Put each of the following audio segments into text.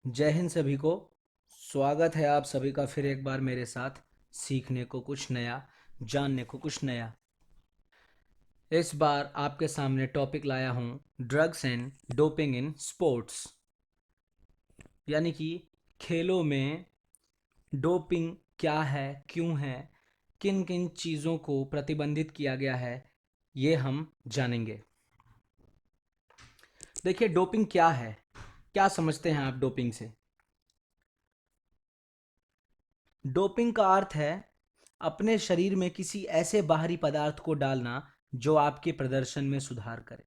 जय हिंद सभी को। स्वागत है आप सभी का फिर एक बार मेरे साथ सीखने को कुछ नया, जानने को कुछ नया। इस बार आपके सामने टॉपिक लाया हूँ drugs and doping in sports, यानी कि खेलों में डोपिंग क्या है, क्यों है, किन किन चीज़ों को प्रतिबंधित किया गया है, ये हम जानेंगे। देखिए, डोपिंग क्या है, क्या समझते हैं आप डोपिंग से? डोपिंग का अर्थ है अपने शरीर में किसी ऐसे बाहरी पदार्थ को डालना जो आपके प्रदर्शन में सुधार करे।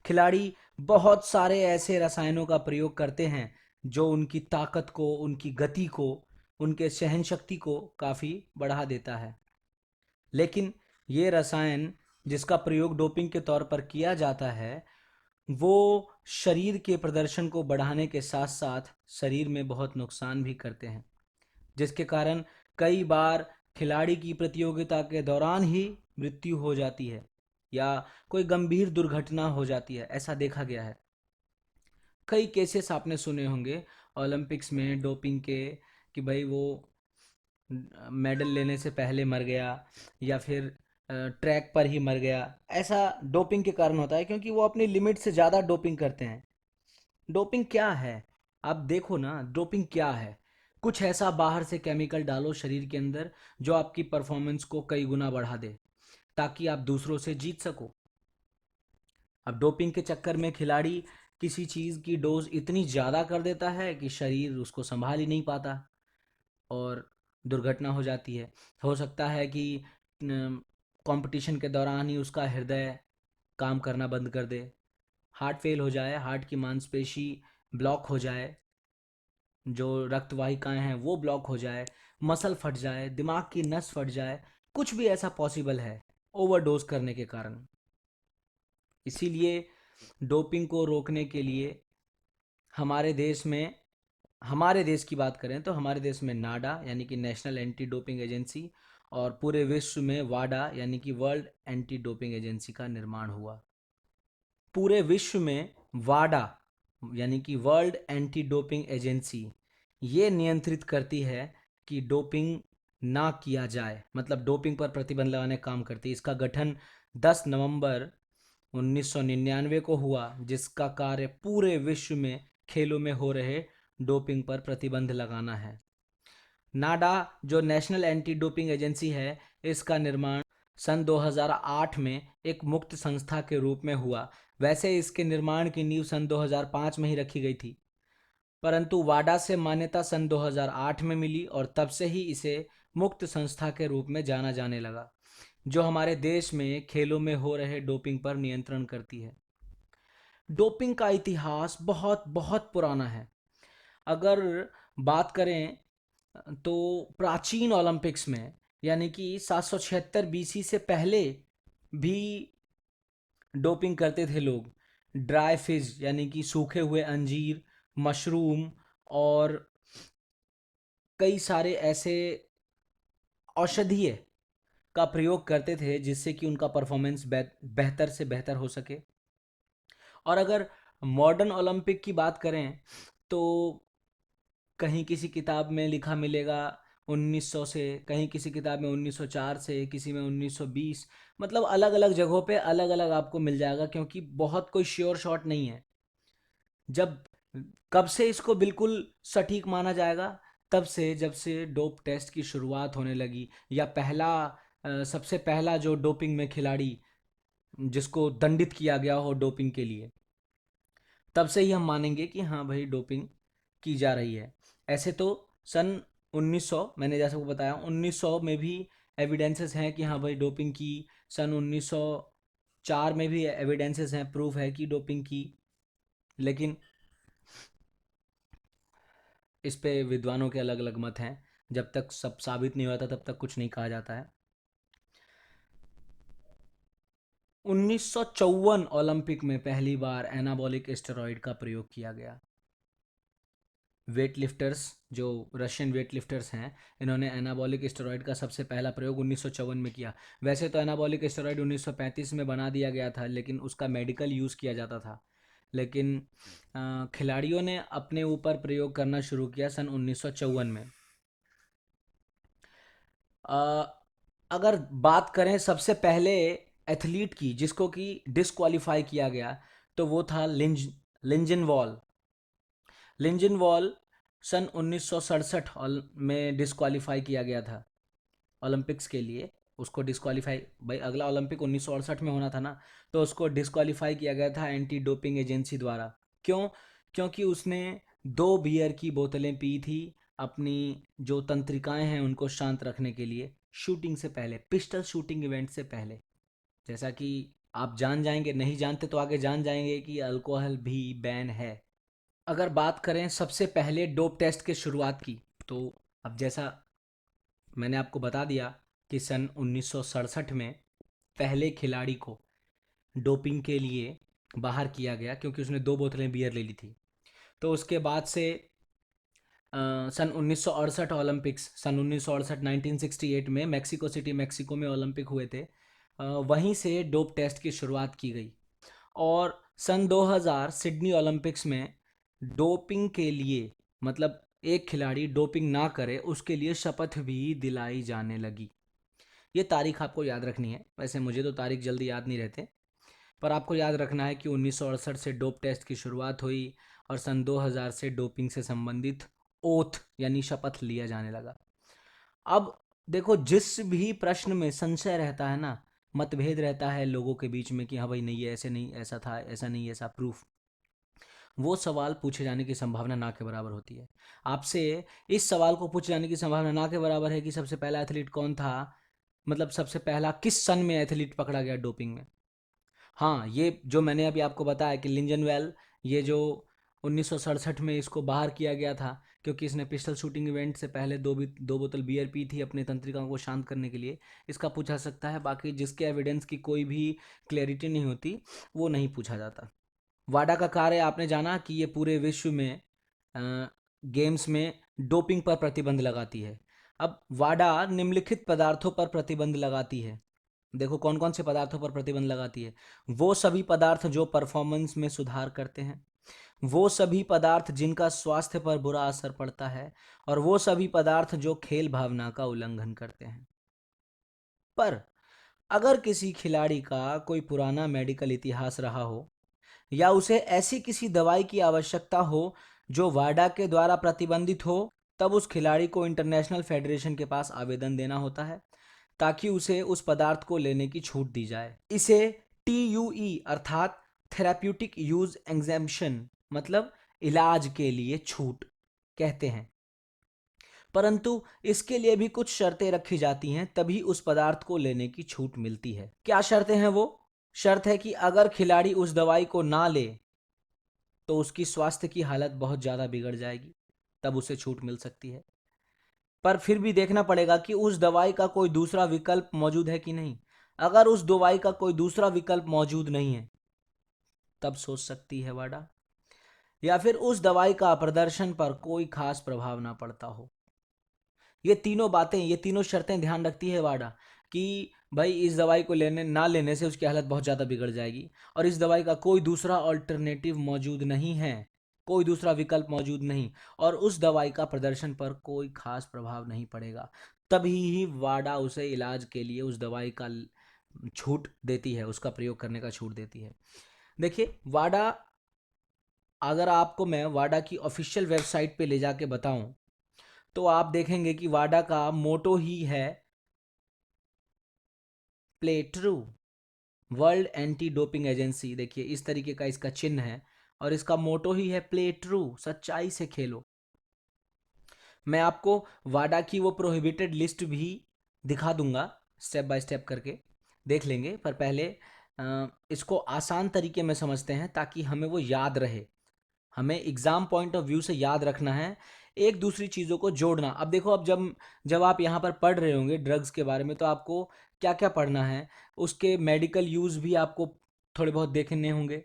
खिलाड़ी बहुत सारे ऐसे रसायनों का प्रयोग करते हैं जो उनकी ताकत को, उनकी गति को, उनके सहन शक्ति को काफ़ी बढ़ा देता है। लेकिन ये रसायन जिसका प्रयोग डोपिंग के तौर पर किया जाता है, वो शरीर के प्रदर्शन को बढ़ाने के साथ साथ शरीर में बहुत नुकसान भी करते हैं, जिसके कारण कई बार खिलाड़ी की प्रतियोगिता के दौरान ही मृत्यु हो जाती है या कोई गंभीर दुर्घटना हो जाती है। ऐसा देखा गया है। कई केसेस आपने सुने होंगे ओलंपिक्स में डोपिंग के, कि भाई वो मेडल लेने से पहले मर गया या फिर ट्रैक पर ही मर गया। ऐसा डोपिंग के कारण होता है क्योंकि वो अपनी लिमिट से ज़्यादा डोपिंग करते हैं। डोपिंग क्या है? आप देखो ना, डोपिंग क्या है। कुछ ऐसा बाहर से केमिकल डालो शरीर के अंदर जो आपकी परफॉर्मेंस को कई गुना बढ़ा दे, ताकि आप दूसरों से जीत सको। अब डोपिंग के चक्कर में खिलाड़ी किसी चीज़ की डोज इतनी ज़्यादा कर देता है कि शरीर उसको संभाल ही नहीं पाता और दुर्घटना हो जाती है। हो सकता है कि कंपटीशन के दौरान ही उसका हृदय काम करना बंद कर दे, हार्ट फेल हो जाए, हार्ट की मांसपेशी ब्लॉक हो जाए, जो रक्त वाहिकाएं हैं वो ब्लॉक हो जाए, मसल फट जाए, दिमाग की नस फट जाए। कुछ भी ऐसा पॉसिबल है ओवरडोज करने के कारण। इसीलिए डोपिंग को रोकने के लिए हमारे देश में, हमारे देश की बात करें तो हमारे देश में नाडा यानी कि नेशनल एंटी डोपिंग एजेंसी और पूरे विश्व में वाडा यानी कि वर्ल्ड एंटी डोपिंग एजेंसी का निर्माण हुआ। पूरे विश्व में वाडा यानी कि वर्ल्ड एंटी डोपिंग एजेंसी ये नियंत्रित करती है कि डोपिंग ना किया जाए, मतलब डोपिंग पर प्रतिबंध लगाने का काम करती है। इसका गठन 10 नवंबर 1999 को हुआ, जिसका कार्य पूरे विश्व में खेलों में हो रहे डोपिंग पर प्रतिबंध लगाना है। नाडा जो नेशनल एंटी डोपिंग एजेंसी है, इसका निर्माण सन 2008 में एक मुक्त संस्था के रूप में हुआ। वैसे इसके निर्माण की नींव सन 2005 में ही रखी गई थी, परंतु वाडा से मान्यता सन 2008 में मिली और तब से ही इसे मुक्त संस्था के रूप में जाना जाने लगा, जो हमारे देश में खेलों में हो रहे डोपिंग पर नियंत्रण करती है। डोपिंग का इतिहास बहुत बहुत पुराना है। अगर बात करें तो प्राचीन ओलंपिक्स में, यानी कि 776 बीसी से पहले भी डोपिंग करते थे लोग। ड्राई फिश यानी कि सूखे हुए अंजीर, मशरूम और कई सारे ऐसे औषधीय का प्रयोग करते थे जिससे कि उनका परफॉर्मेंस बेहतर से बेहतर हो सके। और अगर मॉडर्न ओलंपिक की बात करें तो कहीं किसी किताब में लिखा मिलेगा 1900 से, कहीं किसी किताब में 1904 से, किसी में 1920। मतलब अलग अलग जगहों पे अलग अलग आपको मिल जाएगा, क्योंकि बहुत कोई श्योर शॉट नहीं है। जब कब से इसको बिल्कुल सटीक माना जाएगा? तब से जब से डोप टेस्ट की शुरुआत होने लगी, या पहला सबसे पहला जो डोपिंग में खिलाड़ी जिसको दंडित किया गया हो डोपिंग के लिए, तब से ही हम मानेंगे कि हाँ भाई डोपिंग की जा रही है। ऐसे तो सन 1900, मैंने जैसे को बताया 1900 में भी एविडेंसेस हैं कि हाँ भाई डोपिंग की। सन 1904 में भी एविडेंसेस हैं, प्रूफ है कि डोपिंग की। लेकिन इस पे विद्वानों के अलग अलग मत हैं। जब तक सब साबित नहीं होता तब तक कुछ नहीं कहा जाता है। 1954 ओलंपिक में पहली बार एनाबॉलिक स्टेरॉइड का प्रयोग किया गया। वेट लिफ्टर्स, जो रशियन वेट लिफ्टर्स हैं, इन्होंने एनाबॉलिक स्टेरॉइड का सबसे पहला प्रयोग 1954 में किया। वैसे तो एनाबॉलिक स्टेरॉइड 1935 में बना दिया गया था, लेकिन उसका मेडिकल यूज़ किया जाता था। लेकिन खिलाड़ियों ने अपने ऊपर प्रयोग करना शुरू किया सन 1954 में। अ, अगर बात करें सबसे पहले एथलीट की जिसको कि डिस्क्वालीफाई किया गया, तो वो था लिंजन वॉल। लिंजन वॉल सन 1967 में डिस्क्वालीफाई किया गया था ओलंपिक्स के लिए। उसको डिस्क्वालीफाई, भाई अगला ओलंपिक 1968 में होना था ना, तो उसको डिस्क्वालीफाई किया गया था एंटी डोपिंग एजेंसी द्वारा। क्यों? क्योंकि उसने 2 बियर की बोतलें पी थी अपनी जो तंत्रिकाएं हैं उनको शांत रखने के लिए, शूटिंग से पहले, पिस्टल शूटिंग इवेंट से पहले। जैसा कि आप जान जाएंगे, नहीं जानते तो आगे जान जाएंगे कि अल्कोहल भी बैन है। अगर बात करें सबसे पहले डोप टेस्ट के शुरुआत की, तो अब जैसा मैंने आपको बता दिया कि सन 1967 में पहले खिलाड़ी को डोपिंग के लिए बाहर किया गया क्योंकि उसने 2 बोतलें बियर ले ली थी। तो उसके बाद से सन 1968 ओलंपिक्स, सन 1968 1968 में मेक्सिको सिटी, मेक्सिको में ओलंपिक हुए थे। वहीं से डोप टेस्ट की शुरुआत की गई। और सन 2000 सिडनी ओलंपिक्स में डोपिंग के लिए, मतलब एक खिलाड़ी डोपिंग ना करे उसके लिए शपथ भी दिलाई जाने लगी। ये तारीख आपको याद रखनी है। वैसे मुझे तो तारीख जल्दी याद नहीं रहते, पर आपको याद रखना है कि 1968 से डोप टेस्ट की शुरुआत हुई और सन 2000 से डोपिंग से संबंधित ओथ यानी शपथ लिया जाने लगा। अब देखो, जिस भी प्रश्न में संशय रहता है ना, मतभेद रहता है लोगों के बीच में कि हाँ भाई नहीं, ये ऐसे नहीं, ऐसा था, ऐसा नहीं, ऐसा प्रूफ, वो सवाल पूछे जाने की संभावना ना के बराबर होती है। आपसे इस सवाल को पूछे जाने की संभावना ना के बराबर है कि सबसे पहला एथलीट कौन था, मतलब सबसे पहला किस सन में एथलीट पकड़ा गया डोपिंग में। हाँ, ये जो मैंने अभी आपको बताया कि लिंजन वेल, ये जो 1967 में इसको बाहर किया गया था क्योंकि इसने पिस्टल शूटिंग इवेंट से पहले 2 बोतल बियर पी थी अपने तंत्रिकाओं को शांत करने के लिए, इसका पूछा सकता है। बाकी जिसके एविडेंस की कोई भी क्लैरिटी नहीं होती वो नहीं पूछा जाता। वाडा का कार्य आपने जाना कि ये पूरे विश्व में गेम्स में डोपिंग पर प्रतिबंध लगाती है। अब वाडा निम्नलिखित पदार्थों पर प्रतिबंध लगाती है। देखो कौन कौन से पदार्थों पर प्रतिबंध लगाती है। वो सभी पदार्थ जो परफॉर्मेंस में सुधार करते हैं, वो सभी पदार्थ जिनका स्वास्थ्य पर बुरा असर पड़ता है, और वो सभी पदार्थ जो खेल भावना का उल्लंघन करते हैं। पर अगर किसी खिलाड़ी का कोई पुराना मेडिकल इतिहास रहा हो या उसे ऐसी किसी दवाई की आवश्यकता हो जो वाडा के द्वारा प्रतिबंधित हो, तब उस खिलाड़ी को इंटरनेशनल फेडरेशन के पास आवेदन देना होता है ताकि उसे उस पदार्थ को लेने की छूट दी जाए। इसे TUE अर्थात थेराप्यूटिक यूज एग्जेम्पशन, मतलब इलाज के लिए छूट कहते हैं। परंतु इसके लिए भी कुछ शर्तें रखी जाती हैं, तभी उस पदार्थ को लेने की छूट मिलती है। क्या शर्तें हैं वो? शर्त है कि अगर खिलाड़ी उस दवाई को ना ले तो उसकी स्वास्थ्य की हालत बहुत ज़्यादा बिगड़ जाएगी, तब उसे छूट मिल सकती है। पर फिर भी देखना पड़ेगा कि उस दवाई का कोई दूसरा विकल्प मौजूद है कि नहीं। अगर उस दवाई का कोई दूसरा विकल्प मौजूद नहीं है तब सोच सकती है वाडा, या फिर उस दवाई का प्रदर्शन पर कोई खास प्रभाव ना पड़ता हो। ये तीनों बातें, ये तीनों शर्तें ध्यान रखती है वाडा कि भाई इस दवाई को लेने ना लेने से उसकी हालत बहुत ज़्यादा बिगड़ जाएगी, और इस दवाई का कोई दूसरा ऑल्टरनेटिव मौजूद नहीं है, कोई दूसरा विकल्प मौजूद नहीं, और उस दवाई का प्रदर्शन पर कोई खास प्रभाव नहीं पड़ेगा। तभी ही वाडा उसे इलाज के लिए उस दवाई का छूट देती है, उसका प्रयोग करने का छूट देती है। देखिए वाडा, अगर आपको मैं वाडा की ऑफिशियल वेबसाइट पे ले जाके बताऊं तो आप देखेंगे कि वाडा का मोटो ही है play true, world anti doping agency. देखिए इस तरीके का इसका चिन्ह है और इसका मोटो ही है प्ले ट्रू, सच्चाई से खेलो। मैं आपको वाडा की वो प्रोहिबिटेड लिस्ट भी दिखा दूंगा, स्टेप बाय स्टेप करके देख लेंगे। पर पहले इसको आसान तरीके में समझते हैं ताकि हमें वो याद रहे। हमें एग्जाम पॉइंट ऑफ व्यू से याद रखना है, एक दूसरी चीज़ों को जोड़ना। अब देखो, अब जब जब आप यहाँ पर पढ़ रहे होंगे ड्रग्स के बारे में तो आपको क्या क्या पढ़ना है, उसके मेडिकल यूज़ भी आपको थोड़े बहुत देखने होंगे।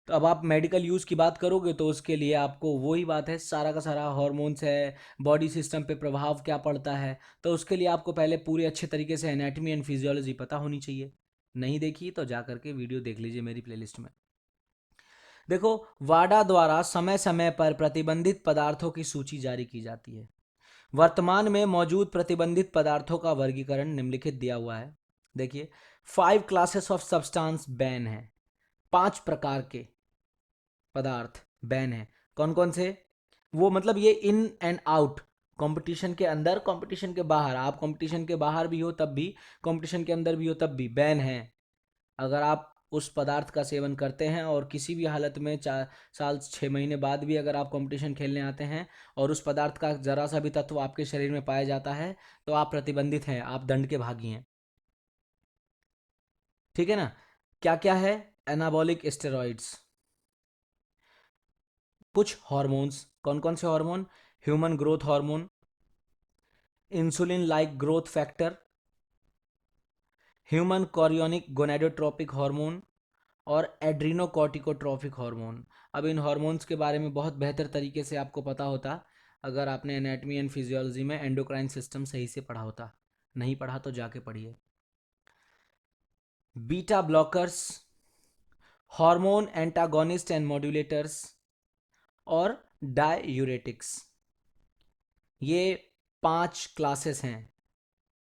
तो अब आप मेडिकल यूज़ की बात करोगे तो उसके लिए आपको वही बात है, सारा का सारा हार्मोन्स है, बॉडी सिस्टम पे प्रभाव क्या पड़ता है, तो उसके लिए आपको पहले पूरे अच्छे तरीके से एनाटमी एंड फिजियोलॉजी पता होनी चाहिए। नहीं देखी तो जा करके वीडियो देख लीजिए मेरी प्लेलिस्ट में। देखो, वाडा द्वारा समय समय पर प्रतिबंधित पदार्थों की सूची जारी की जाती है। वर्तमान में मौजूद प्रतिबंधित पदार्थों का वर्गीकरण निम्नलिखित दिया हुआ है। देखिए, 5 क्लासेस ऑफ सब्सटेंस बैन है। 5 प्रकार के पदार्थ बैन है। कौन कौन से? वो मतलब ये इन एंड आउट, कंपटीशन के अंदर, कंपटीशन के बाहर, आप कंपटीशन के बाहर भी हो तब भी, कंपटीशन के अंदर भी हो तब भी बैन है। अगर आप उस पदार्थ का सेवन करते हैं और किसी भी हालत में 4 साल 6 महीने बाद भी अगर आप कंपटीशन खेलने आते हैं और उस पदार्थ का जरा सा भी तत्व आपके शरीर में पाया जाता है तो आप प्रतिबंधित हैं, आप दंड के भागी हैं। ठीक है ना? क्या क्या है? एनाबॉलिक स्टेरॉइड्स, कुछ हार्मोन्स। कौन कौन से hormone? Human growth hormone, insulin like growth factor, human chorionic gonadotropic hormone और एड्रीनोकॉर्टिकोट्रोफिक हार्मोन। अब इन हार्मोन्स के बारे में बहुत बेहतर तरीके से आपको पता होता अगर आपने एनाटॉमी एंड फिजियोलॉजी में एंडोक्राइन सिस्टम सही से पढ़ा होता। नहीं पढ़ा तो जाके पढ़िए। Beta blockers, hormone antagonist and modulators और डायूरेटिक्स। ये 5 क्लासेस हैं,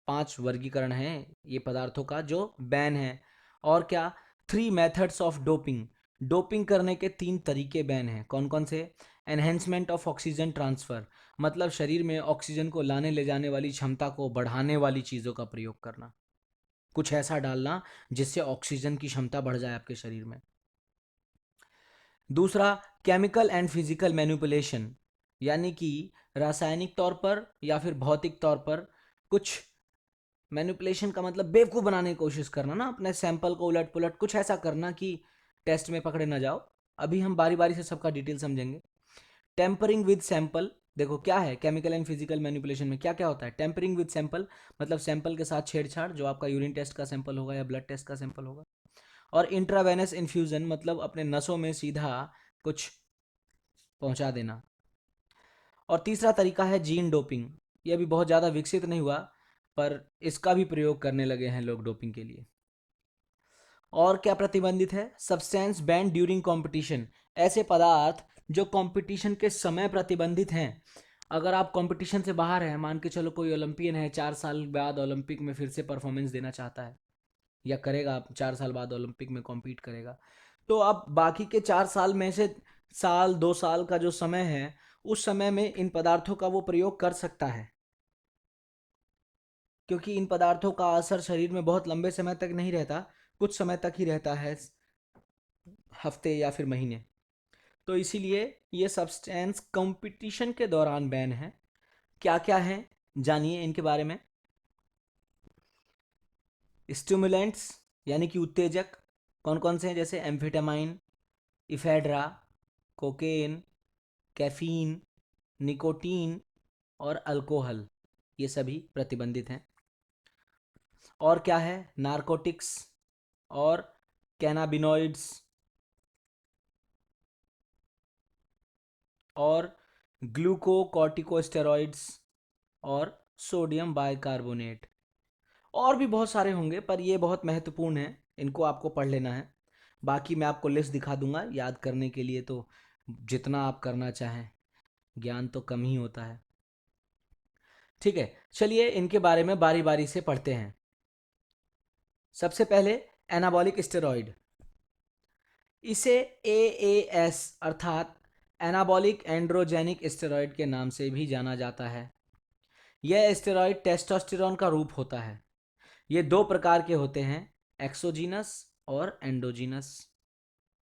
5 वर्गीकरण हैं ये पदार्थों का जो बैन है। और क्या? 3 मेथड्स ऑफ डोपिंग, डोपिंग करने के 3 तरीके बैन हैं। कौन कौन से? एनहेंसमेंट ऑफ ऑक्सीजन ट्रांसफर, मतलब शरीर में ऑक्सीजन को लाने ले जाने वाली क्षमता को बढ़ाने वाली चीज़ों का प्रयोग करना, कुछ ऐसा डालना जिससे ऑक्सीजन की क्षमता बढ़ जाए आपके शरीर में। दूसरा, केमिकल एंड फिजिकल मैनिपुलेशन, यानी कि रासायनिक तौर पर या फिर भौतिक तौर पर कुछ मैनिपुलेशन का मतलब बेवकूफ़ बनाने की कोशिश करना ना, अपने सैंपल को उलट पुलट कुछ ऐसा करना कि टेस्ट में पकड़े ना जाओ। अभी हम बारी बारी से सबका डिटेल समझेंगे। टेम्परिंग विद सैंपल, देखो क्या है केमिकल एंड फिजिकल मैनिपुलेशन में क्या क्या होता है। टेम्परिंग विद सैंपल मतलब सैंपल के साथ छेड़छाड़, जो आपका यूरिन टेस्ट का सैंपल होगा या ब्लड टेस्ट का सैंपल होगा। और इंट्रावेनस इन्फ्यूजन मतलब अपने नसों में सीधा कुछ पहुंचा देना। और तीसरा तरीका है जीन डोपिंग। ये अभी बहुत ज़्यादा विकसित नहीं हुआ पर इसका भी प्रयोग करने लगे हैं लोग डोपिंग के लिए। और क्या प्रतिबंधित है? सब्सटेंस बैन ड्यूरिंग कंपटीशन, ऐसे पदार्थ जो कंपटीशन के समय प्रतिबंधित हैं। अगर आप कंपटीशन से बाहर हैं, मान के चलो कोई ओलंपियन है, 4 साल बाद ओलंपिक में फिर से परफॉर्मेंस देना चाहता है या करेगा, 4 साल बाद ओलंपिक में कॉम्पीट करेगा, तो अब बाकी के 4 साल में से साल 2 साल का जो समय है उस समय में इन पदार्थों का वो प्रयोग कर सकता है, क्योंकि इन पदार्थों का असर शरीर में बहुत लंबे समय तक नहीं रहता, कुछ समय तक ही रहता है, हफ्ते या फिर महीने। तो इसीलिए ये सब्सटेंस कंपटीशन के दौरान बैन है। क्या क्या है जानिए इनके बारे में। स्टिमुलेंट्स यानी कि उत्तेजक, कौन कौन से हैं? जैसे amphetamine, ephedra, cocaine, caffeine, nicotine और अल्कोहल, ये सभी प्रतिबंधित हैं। और क्या है? नारकोटिक्स और कैनाबिनॉइड्स और ग्लूकोकॉर्टिकोस्टेरॉइड्स और सोडियम बाइकार्बोनेट। और भी बहुत सारे होंगे पर ये बहुत महत्वपूर्ण है, इनको आपको पढ़ लेना है। बाकी मैं आपको लिस्ट दिखा दूंगा याद करने के लिए, तो जितना आप करना चाहें, ज्ञान तो कम ही होता है। ठीक है, चलिए इनके बारे में बारी बारी से पढ़ते हैं। सबसे पहले एनाबॉलिक स्टेरॉइड, इसे एएएस अर्थात एनाबॉलिक एंड्रोजेनिक स्टेरॉइड के नाम से भी जाना जाता है। यह स्टेरॉइड टेस्टोस्टेरोन का रूप होता है। ये 2 प्रकार के होते हैं, एक्सोजीनस और एंडोजीनस।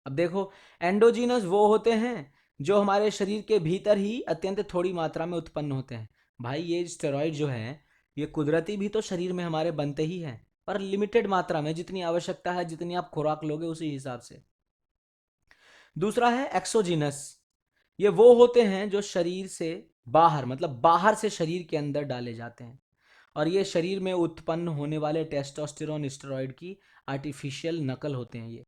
अब देखो, एंडोजीनस वो होते हैं जो हमारे शरीर के भीतर ही अत्यंत थोड़ी मात्रा में उत्पन्न होते हैं। भाई ये स्टेरॉइड जो है ये कुदरती भी तो शरीर में हमारे बनते ही हैं, पर लिमिटेड मात्रा में, जितनी आवश्यकता है, जितनी आप खुराक लोगे उसी हिसाब से। दूसरा है एक्सोजीनस, ये वो होते हैं जो शरीर से बाहर, मतलब बाहर से शरीर के अंदर डाले जाते हैं, और ये शरीर में उत्पन्न होने वाले टेस्टोस्टेरोन स्टेरॉइड की आर्टिफिशियल नकल होते हैं। ये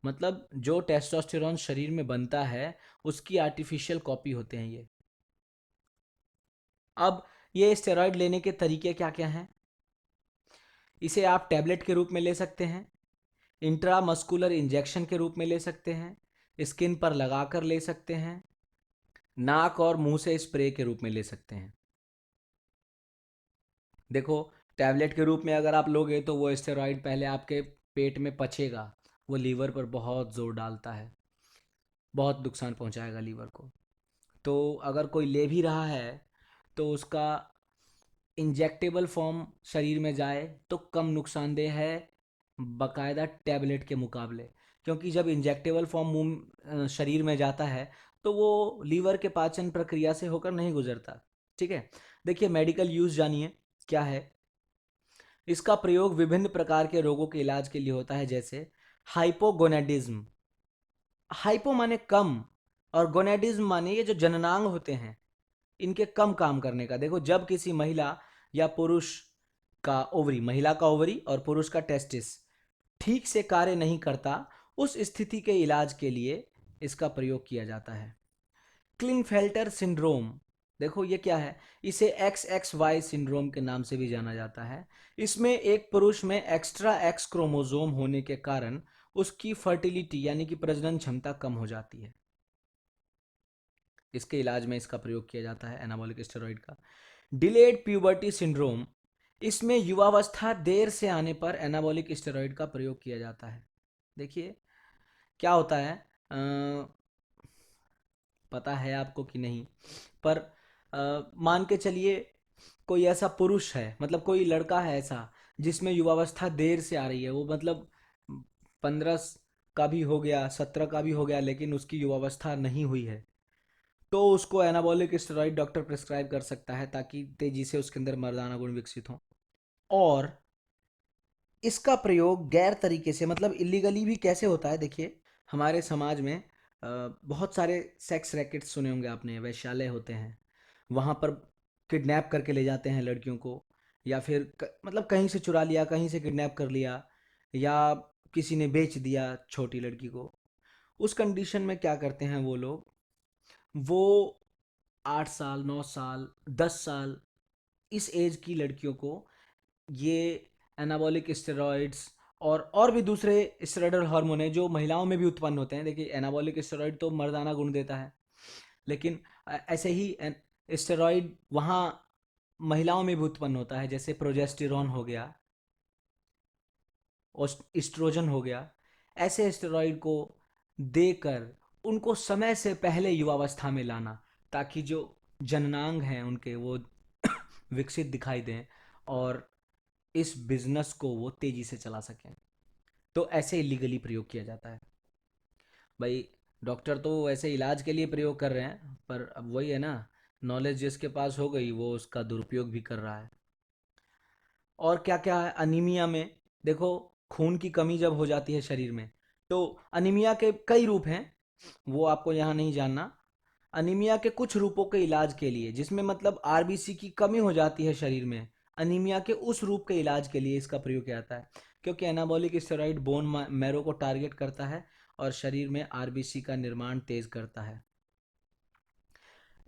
मतलब जो टेस्टोस्टेरोन शरीर में बनता है उसकी आर्टिफिशियल कॉपी होते हैं ये। अब ये स्टेरॉइड लेने के तरीके क्या क्या हैं? इसे आप टैबलेट के रूप में ले सकते हैं, इंट्रामस्कुलर इंजेक्शन के रूप में ले सकते हैं, स्किन पर लगा कर ले सकते हैं, नाक और मुंह से स्प्रे के रूप में ले सकते हैं। देखो, टैबलेट के रूप में अगर आप लोगे तो वो स्टेरॉइड पहले आपके पेट में पचेगा, वो लीवर पर बहुत जोर डालता है, बहुत नुकसान पहुंचाएगा लीवर को। तो अगर कोई ले भी रहा है तो उसका इंजेक्टेबल फॉर्म शरीर में जाए तो कम नुकसानदेह है बकायदा टैबलेट के मुकाबले। क्योंकि जब इंजेक्टेबल फॉर्म मुंह शरीर में जाता है तो वो लीवर के पाचन प्रक्रिया से होकर नहीं गुजरता। ठीक है, देखिए मेडिकल यूज़ जानिए क्या है। इसका प्रयोग विभिन्न प्रकार के रोगों के इलाज के लिए होता है, जैसे हाइपोगोनेडिज्म। हाइपो माने कम, और गोनेडिज्म माने ये जो जननांग होते हैं इनके कम काम करने का। देखो, जब किसी महिला या पुरुष का ओवरी, महिला का ओवरी और पुरुष का टेस्टिस ठीक से कार्य नहीं करता, उस स्थिति के इलाज के लिए इसका प्रयोग किया जाता है। क्लिनफेल्टर सिंड्रोम, देखो ये क्या है, इसे XXY सिंड्रोम के नाम से भी जाना जाता है। इसमें एक पुरुष में एक्स्ट्रा एक्स क्रोमोसोम होने के कारण उसकी फर्टिलिटी यानी कि प्रजनन क्षमता कम हो जाती है। इसके इलाज में इसका प्रयोग किया जाता है एनाबॉलिक स्टेरॉइड का। डिलेड प्यूबर्टी सिंड्रोम, इसमें युवावस्था देर से आने पर एनाबॉलिक स्टेरॉइड का प्रयोग किया जाता है। देखिए क्या होता है, पता है आपको कि नहीं, पर मान के चलिए कोई ऐसा पुरुष है, मतलब कोई लड़का है ऐसा जिसमें युवावस्था देर से आ रही है, वो मतलब 15 का भी हो गया, 17 का भी हो गया, लेकिन उसकी युवावस्था नहीं हुई है, तो उसको एनाबॉलिक स्टेरॉइड डॉक्टर प्रिस्क्राइब कर सकता है ताकि तेजी से उसके अंदर मर्दाना गुण विकसित हो। और इसका प्रयोग गैर तरीके से, मतलब इलीगली भी कैसे होता है, देखिए हमारे समाज में बहुत सारे सेक्स रैकेट्स सुने होंगे आपने, वैश्यालय होते हैं, वहाँ पर किडनैप करके ले जाते हैं लड़कियों को, या फिर मतलब कहीं से चुरा लिया, कहीं से किडनैप कर लिया, या किसी ने बेच दिया छोटी लड़की को। उस कंडीशन में क्या करते हैं वो लोग, वो 8 साल, 9 साल, 10 साल, इस एज की लड़कियों को ये एनाबॉलिक स्टेरॉइड्स और भी दूसरे स्टेरॉइडल हार्मोन है जो महिलाओं में भी उत्पन्न होते हैं। देखिए एनाबॉलिक स्टेरॉइड तो मर्दाना गुण देता है, लेकिन ऐसे ही स्टेरॉइड वहाँ महिलाओं में भी उत्पन्न होता है, जैसे प्रोजेस्टेरॉन हो गया, एस्ट्रोजन हो गया। ऐसे स्टेरॉइड को देकर उनको समय से पहले युवावस्था में लाना, ताकि जो जननांग हैं उनके वो विकसित दिखाई दें और इस बिजनेस को वो तेजी से चला सकें। तो ऐसे इलीगली प्रयोग किया जाता है भाई। डॉक्टर तो वैसे इलाज के लिए प्रयोग कर रहे हैं, पर अब वही है ना, नॉलेज जिसके पास हो गई वो उसका दुरुपयोग भी कर रहा है। और क्या क्या है अनीमिया में, देखो खून की कमी जब हो जाती है शरीर में, तो अनीमिया के कई रूप हैं, वो आपको यहाँ नहीं जानना। अनीमिया के कुछ रूपों के इलाज के लिए, जिसमें मतलब आरबीसी की कमी हो जाती है शरीर में, अनीमिया के उस रूप के इलाज के लिए इसका प्रयोग किया जाता है। क्योंकि एनाबॉलिक स्टेरॉइड बोन मैरो को टारगेट करता है और शरीर में आरबीसी का निर्माण तेज करता है।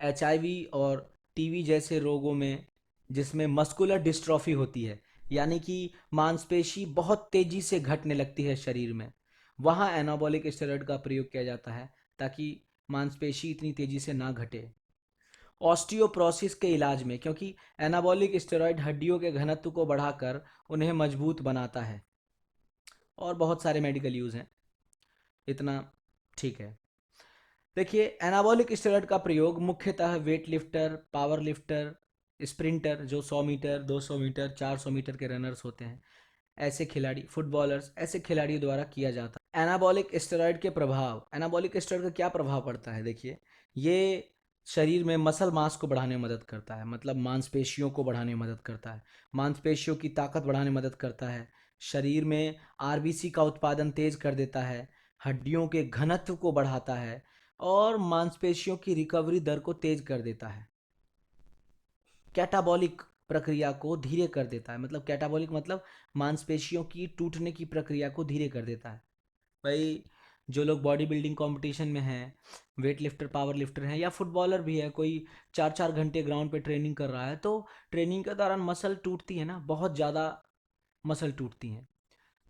एचआईवी और टीवी जैसे रोगों में, जिसमें मस्कुलर डिस्ट्रॉफी होती है, यानी कि मांसपेशी बहुत तेजी से घटने लगती है शरीर में, वहाँ एनाबॉलिक स्टेरॉइड का प्रयोग किया जाता है ताकि मांसपेशी इतनी तेजी से ना घटे। ऑस्टियोप्रोसिस के इलाज में, क्योंकि एनाबॉलिक स्टेरॉइड हड्डियों के घनत्व को बढ़ाकर उन्हें मजबूत बनाता है। और बहुत सारे मेडिकल यूज़ हैं, इतना ठीक है। देखिए एनाबॉलिक स्टेरॉइड का प्रयोग मुख्यतः weight lifter, power lifter, sprinter जो 100 मीटर, 200 मीटर, 400 मीटर के रनर्स होते हैं, ऐसे खिलाड़ी, फुटबॉलर्स, ऐसे खिलाड़ियों द्वारा किया जाता है। एनाबॉलिक स्टेरॉइड के प्रभाव, एनाबॉलिक स्टेरॉइड का क्या प्रभाव पड़ता है, देखिए ये शरीर में मसल मास को बढ़ाने में मदद करता है, मतलब मांसपेशियों को बढ़ाने में मदद करता है, मांसपेशियों की ताकत बढ़ाने में मदद करता है, शरीर में आरबीसी का उत्पादन तेज कर देता है, हड्डियों के घनत्व को बढ़ाता है और मांसपेशियों की रिकवरी दर को तेज कर देता है। कैटाबॉलिक प्रक्रिया को धीरे कर देता है, मतलब कैटाबॉलिक मतलब मांसपेशियों की टूटने की प्रक्रिया को धीरे कर देता है। भाई जो लोग बॉडी बिल्डिंग कंपटीशन में हैं, वेट लिफ्टर, पावर लिफ्टर हैं, या फुटबॉलर भी है, कोई 4-4 घंटे ग्राउंड पे ट्रेनिंग कर रहा है, तो ट्रेनिंग के दौरान मसल टूटती है ना, बहुत ज़्यादा मसल टूटती हैं।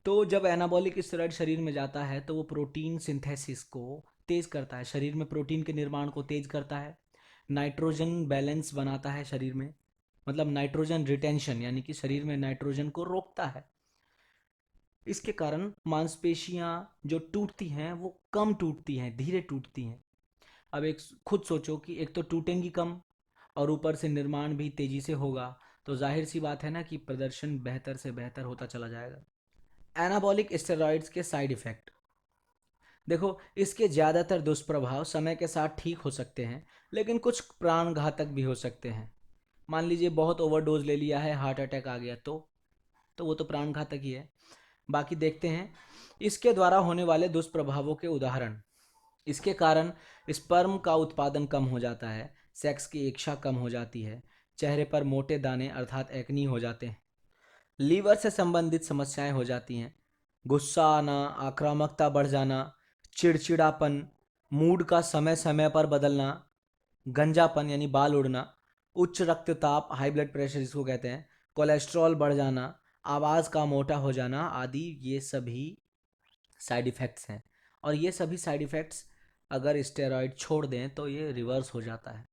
तो जब एनाबॉलिक स्टेरॉइड शरीर में जाता है तो वो प्रोटीन सिंथेसिस को तेज करता है, शरीर में प्रोटीन के निर्माण को तेज करता है, नाइट्रोजन बैलेंस बनाता है शरीर में, मतलब नाइट्रोजन रिटेंशन यानी कि शरीर में नाइट्रोजन को रोकता है। इसके कारण मांसपेशियां जो टूटती हैं वो कम टूटती हैं, धीरे टूटती हैं। अब एक खुद सोचो कि एक तो टूटेंगी कम और ऊपर से निर्माण भी तेजी से होगा, तो जाहिर सी बात है ना कि प्रदर्शन बेहतर से बेहतर होता चला जाएगा। एनाबॉलिक स्टेरॉइड्स के साइड इफेक्ट देखो, इसके ज़्यादातर दुष्प्रभाव समय के साथ ठीक हो सकते हैं, लेकिन कुछ प्राण घातक भी हो सकते हैं। मान लीजिए बहुत ओवरडोज ले लिया है, हार्ट अटैक आ गया तो वो तो प्राण घातक ही है। बाकी देखते हैं इसके द्वारा होने वाले दुष्प्रभावों के उदाहरण। इसके कारण स्पर्म का उत्पादन कम हो जाता है, सेक्स की इच्छा कम हो जाती है, चेहरे पर मोटे दाने अर्थात एक्नी हो जाते हैं, लीवर से संबंधित समस्याएं हो जाती हैं, गुस्सा आना, आक्रामकता बढ़ जाना, चिड़चिड़ापन, मूड का समय समय पर बदलना, गंजापन यानी बाल उड़ना, उच्च रक्तचाप हाई ब्लड प्रेशर जिसको कहते हैं, कोलेस्ट्रॉल बढ़ जाना, आवाज़ का मोटा हो जाना आदि, ये सभी साइड इफ़ेक्ट्स हैं। और ये सभी साइड इफ़ेक्ट्स अगर स्टेरॉइड छोड़ दें तो ये रिवर्स हो जाता है,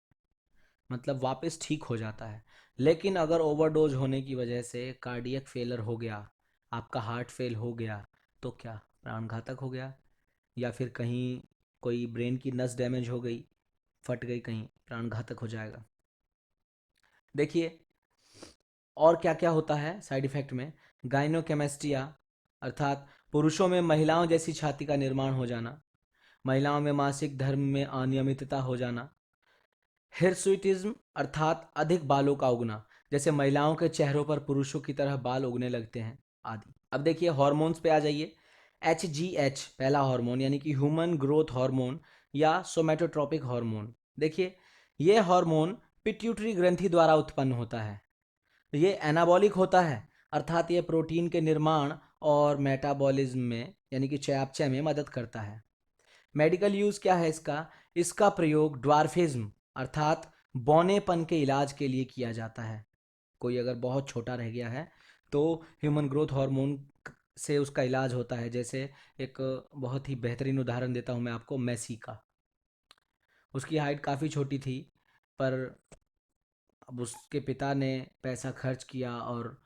मतलब वापस ठीक हो जाता है। लेकिन अगर ओवरडोज होने की वजह से कार्डियक फेलर हो गया, आपका हार्ट फेल हो गया, तो क्या प्राणघातक हो गया, या फिर कहीं कोई ब्रेन की नस डैमेज हो गई, फट गई कहीं, प्राणघातक हो जाएगा। देखिए और क्या क्या होता है साइड इफ़ेक्ट में। गाइनोकेमेस्टिया अर्थात पुरुषों में महिलाओं जैसी छाती का निर्माण हो जाना, महिलाओं में मासिक धर्म में अनियमितता हो जाना, हिर्सुइटिज्म अर्थात अधिक बालों का उगना, जैसे महिलाओं के चेहरों पर पुरुषों की तरह बाल उगने लगते हैं आदि। अब देखिए हॉर्मोन्स पे आ जाइए। HGH पहला हार्मोन यानी कि ह्यूमन ग्रोथ हार्मोन या सोमेटोट्रोपिक हार्मोन। देखिए ये हार्मोन पिट्यूटरी ग्रंथि द्वारा उत्पन्न होता है। ये एनाबॉलिक होता है, अर्थात ये प्रोटीन के निर्माण और मेटाबॉलिज्म में यानी कि चयापचय में मदद करता है। मेडिकल यूज़ क्या है इसका? इसका प्रयोग ड्वार्फिज्म अर्थात बौनेपन के इलाज के लिए किया जाता है। कोई अगर बहुत छोटा रह गया है तो ह्यूमन ग्रोथ हार्मोन से उसका इलाज होता है। जैसे एक बहुत ही बेहतरीन उदाहरण देता हूँ मैं आपको, मेसी का। उसकी हाइट काफ़ी छोटी थी, पर अब उसके पिता ने पैसा खर्च किया और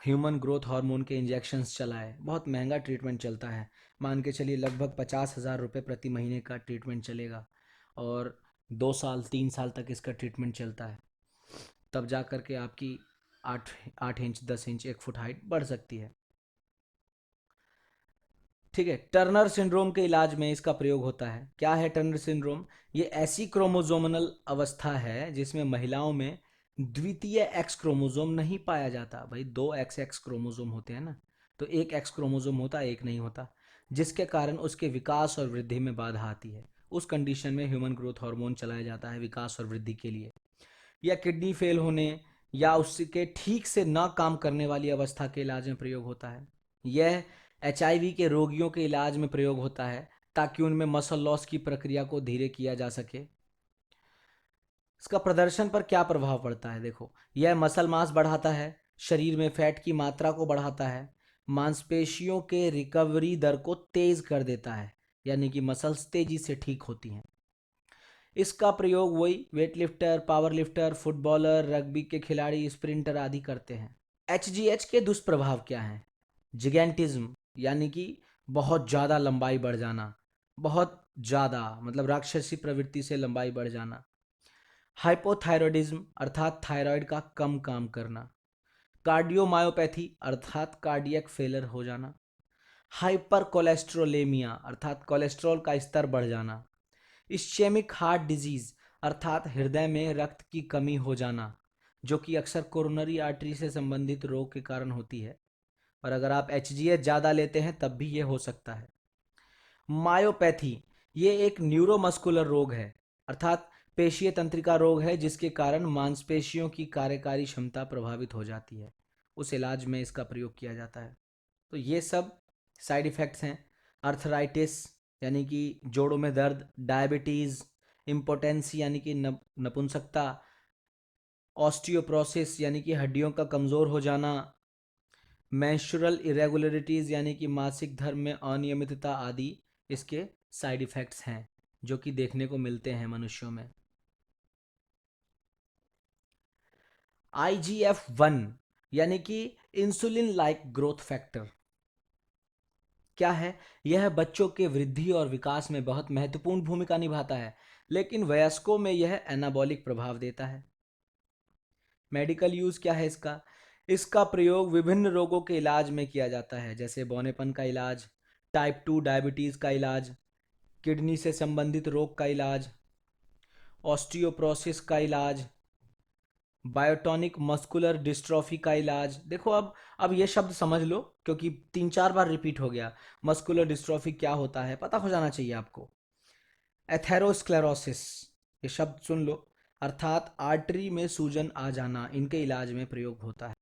ह्यूमन ग्रोथ हार्मोन के इंजेक्शंस चलाए। बहुत महंगा ट्रीटमेंट चलता है, मान के चलिए लगभग 50,000 रुपये प्रति महीने का ट्रीटमेंट चलेगा, और 2 साल 3 साल तक इसका ट्रीटमेंट चलता है। तब जा कर के आपकी 8 8 इंच 10 इंच 1 फुट हाइट बढ़ सकती है। ठीक है, टर्नर सिंड्रोम के इलाज में इसका प्रयोग होता है। क्या है टर्नर सिंड्रोम? ये ऐसी क्रोमोजोमल अवस्था है जिसमें महिलाओं में द्वितीय एक्स क्रोमोजोम नहीं पाया जाता। भाई 2 XX क्रोमोजोम होते हैं ना, तो एक एक्स क्रोमोजोम होता, एक नहीं होता, जिसके कारण उसके विकास और वृद्धि में बाधा आती है। उस कंडीशन में ह्यूमन ग्रोथ हार्मोन चलाया जाता है विकास और वृद्धि के लिए। या किडनी फेल होने या उसके ठीक से ना काम करने वाली अवस्था के इलाज में प्रयोग होता है। यह HIV के रोगियों के इलाज में प्रयोग होता है ताकि उनमें मसल लॉस की प्रक्रिया को धीरे किया जा सके। इसका प्रदर्शन पर क्या प्रभाव पड़ता है? देखो, यह मसल मास बढ़ाता है, शरीर में फैट की मात्रा को बढ़ाता है, मांसपेशियों के रिकवरी दर को तेज कर देता है, यानी कि मसल्स तेजी से ठीक होती हैं। इसका प्रयोग वही weight lifter, power lifter, footballer, rugby के खिलाड़ी, स्प्रिंटर आदि करते हैं। HGH के दुष्प्रभाव क्या हैं? जिगेंटिज्म यानी कि बहुत ज़्यादा लंबाई बढ़ जाना, बहुत ज़्यादा मतलब राक्षसी प्रवृत्ति से लंबाई बढ़ जाना। हाइपोथायरॉयडिज्म अर्थात थायराइड का कम काम करना। कार्डियोमायोपैथी अर्थात कार्डियक फेलर हो जाना। हाइपर कोलेस्ट्रोलेमिया अर्थात कोलेस्ट्रॉल का स्तर बढ़ जाना। इश्चेमिक हार्ट डिजीज अर्थात हृदय में रक्त की कमी हो जाना, जो कि अक्सर कोरोनरी आर्टरी से संबंधित रोग के कारण होती है, और अगर आप HGH ज़्यादा लेते हैं तब भी ये हो सकता है। मायोपैथी ये एक न्यूरोमस्कुलर रोग है, अर्थात पेशीय तंत्रिका रोग है जिसके कारण मांसपेशियों की कार्यकारी क्षमता प्रभावित हो जाती है। उस इलाज में इसका प्रयोग किया जाता है। तो ये सब साइड इफ़ेक्ट्स हैं। अर्थराइटिस यानी कि जोड़ों में दर्द, डायबिटीज़, इम्पोटेंसी यानी कि नपुंसकता, ऑस्टियोप्रोसिस यानी कि हड्डियों का कमज़ोर हो जाना, मेंस्ट्रुअल इरेगुलरिटीज़ यानी कि मासिक धर्म में अनियमितता आदि इसके साइड इफ़ेक्ट्स हैं जो कि देखने को मिलते हैं मनुष्यों में। IGF-1 यानी कि इंसुलिन लाइक ग्रोथ फैक्टर क्या है? यह बच्चों के वृद्धि और विकास में बहुत महत्वपूर्ण भूमिका निभाता है, लेकिन वयस्कों में यह एनाबॉलिक प्रभाव देता है। मेडिकल यूज क्या है इसका? इसका प्रयोग विभिन्न रोगों के इलाज में किया जाता है, जैसे बौनेपन का इलाज, टाइप 2 डायबिटीज का इलाज, किडनी से संबंधित रोग का इलाज, ऑस्टियोप्रोसिस का इलाज, बायोटॉनिक मस्कुलर डिस्ट्रॉफी का इलाज। देखो अब ये शब्द समझ लो, क्योंकि 3-4 बार रिपीट हो गया। मस्कुलर डिस्ट्रॉफी क्या होता है पता हो जाना चाहिए आपको। एथेरोस्क्लेरोसिस, ये शब्द सुन लो, अर्थात आर्टरी में सूजन आ जाना, इनके इलाज में प्रयोग होता है।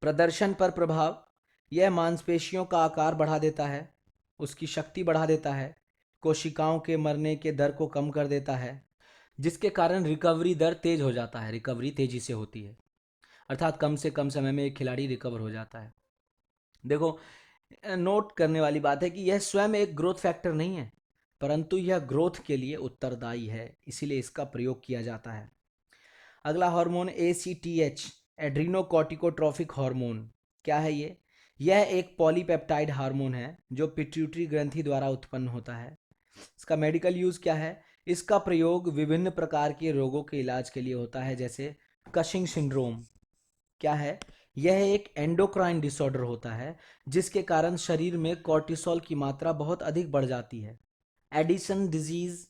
प्रदर्शन पर प्रभाव, यह मांसपेशियों का आकार बढ़ा देता है, उसकी शक्ति बढ़ा देता है, कोशिकाओं के मरने के दर को कम कर देता है, जिसके कारण रिकवरी दर तेज हो जाता है, रिकवरी तेजी से होती है, अर्थात कम से कम समय में एक खिलाड़ी रिकवर हो जाता है। देखो, नोट करने वाली बात है कि यह स्वयं एक ग्रोथ फैक्टर नहीं है, परंतु यह ग्रोथ के लिए उत्तरदायी है, इसीलिए इसका प्रयोग किया जाता है। अगला हार्मोन ACTH, एड्रीनोकॉर्टिकोट्रॉफिक हार्मोन। क्या है ये? यह एक पॉलीपेप्टाइड हार्मोन है जो पिट्यूटरी ग्रंथि द्वारा उत्पन्न होता है। इसका मेडिकल यूज क्या है? इसका प्रयोग विभिन्न प्रकार के रोगों के इलाज के लिए होता है, जैसे कशिंग सिंड्रोम। क्या है? यह एक एंडोक्राइन डिसऑर्डर होता है जिसके कारण शरीर में कॉर्टिसोल की मात्रा बहुत अधिक बढ़ जाती है। एडिसन डिजीज,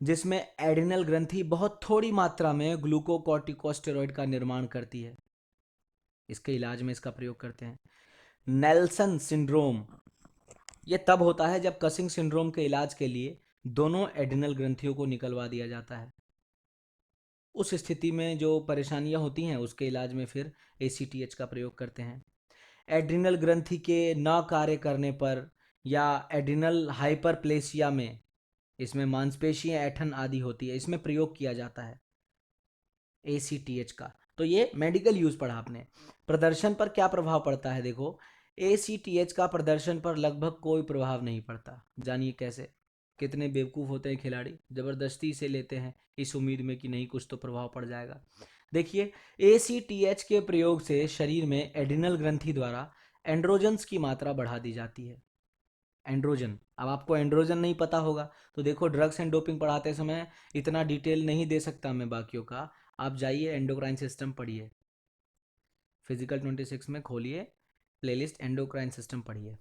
जिसमें एडिनल ग्रंथि बहुत थोड़ी मात्रा में ग्लूकोकॉर्टिकोस्टेरॉइड का निर्माण करती है, इसके इलाज में इसका प्रयोग करते हैं। नेल्सन सिंड्रोम, यह तब होता है जब कसिंग सिंड्रोम के इलाज के लिए दोनों एडिनल ग्रंथियों को निकलवा दिया जाता है। उस स्थिति में जो परेशानियां होती हैं उसके इलाज में फिर ACTH का प्रयोग करते हैं। एड्रिनल ग्रंथि के न कार्य करने पर या एड्रिनल हाइपरप्लेसिया में, इसमें मांसपेशियां ऐठन आदि होती है, इसमें प्रयोग किया जाता है ACTH का। तो ये मेडिकल यूज पढ़ा आपने। प्रदर्शन पर क्या प्रभाव पड़ता है? देखो, ACTH का प्रदर्शन पर लगभग कोई प्रभाव नहीं पड़ता। जानिए कैसे। कितने बेवकूफ़ होते हैं खिलाड़ी, ज़बरदस्ती से लेते हैं इस उम्मीद में कि नहीं कुछ तो प्रभाव पड़ जाएगा। देखिए, ACTH के प्रयोग से शरीर में एडिनल ग्रंथि द्वारा एंड्रोजन्स की मात्रा बढ़ा दी जाती है। एंड्रोजन, अब आपको एंड्रोजन नहीं पता होगा तो देखो, ड्रग्स एंड डोपिंग पढ़ाते समय इतना डिटेल नहीं दे सकता मैं बाकियों का। आप जाइए एंडोक्राइन सिस्टम पढ़िए, फिजिकल 26 में खोलिए प्लेलिस्ट, एंडोक्राइन सिस्टम पढ़िए।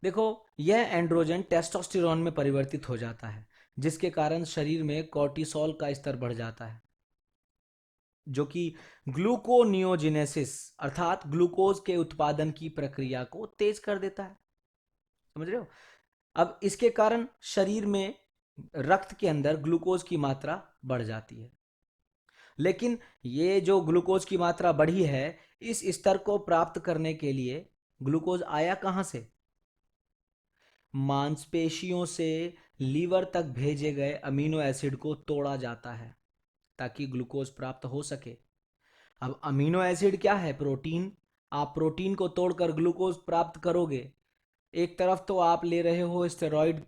देखो, यह एंड्रोजन टेस्टोस्टेरोन में परिवर्तित हो जाता है, जिसके कारण शरीर में कॉर्टिसोल का स्तर बढ़ जाता है, जो कि ग्लूकोनियोजेनेसिस अर्थात ग्लूकोज के उत्पादन की प्रक्रिया को तेज कर देता है। समझ रहे हो? अब इसके कारण शरीर में रक्त के अंदर ग्लूकोज की मात्रा बढ़ जाती है। लेकिन ये जो ग्लूकोज की मात्रा बढ़ी है, इस स्तर को प्राप्त करने के लिए ग्लूकोज आया कहां से? मांसपेशियों से लीवर तक भेजे गए अमीनो एसिड को तोड़ा जाता है ताकि ग्लूकोज प्राप्त हो सके। अब अमीनो एसिड क्या है? प्रोटीन। आप प्रोटीन को तोड़कर ग्लूकोज प्राप्त करोगे। एक तरफ तो आप ले रहे हो स्टेरॉइड,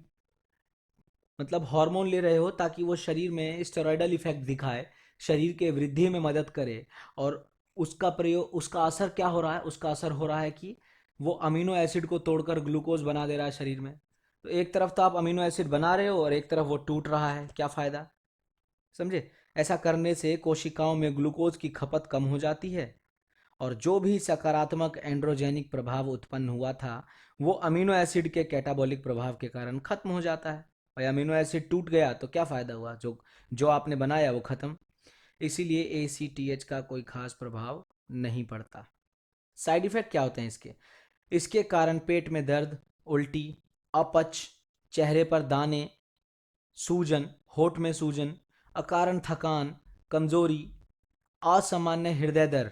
मतलब हार्मोन ले रहे हो ताकि वो शरीर में स्टेरॉइडल इफेक्ट दिखाए, शरीर के वृद्धि में मदद करे, और उसका प्रयोग, उसका असर क्या हो रहा है? उसका असर हो रहा है कि वो अमीनो एसिड को तोड़कर ग्लूकोज बना दे रहा है शरीर में। तो एक तरफ तो आप अमीनो एसिड बना रहे हो और एक तरफ वो टूट रहा है, क्या फ़ायदा? समझे? ऐसा करने से कोशिकाओं में ग्लूकोज की खपत कम हो जाती है, और जो भी सकारात्मक एंड्रोजेनिक प्रभाव उत्पन्न हुआ था वो अमीनो एसिड के कैटाबॉलिक प्रभाव के कारण खत्म हो जाता है। भाई, अमीनो एसिड टूट गया तो क्या फ़ायदा हुआ? जो जो आपने बनाया वो खत्म। इसीलिए ACTH का कोई खास प्रभाव नहीं पड़ता। साइड इफेक्ट क्या होते हैं इसके? इसके कारण पेट में दर्द, उल्टी, अपच, चेहरे पर दाने, सूजन, होठ में सूजन, अकारण थकान, कमजोरी, असामान्य हृदय दर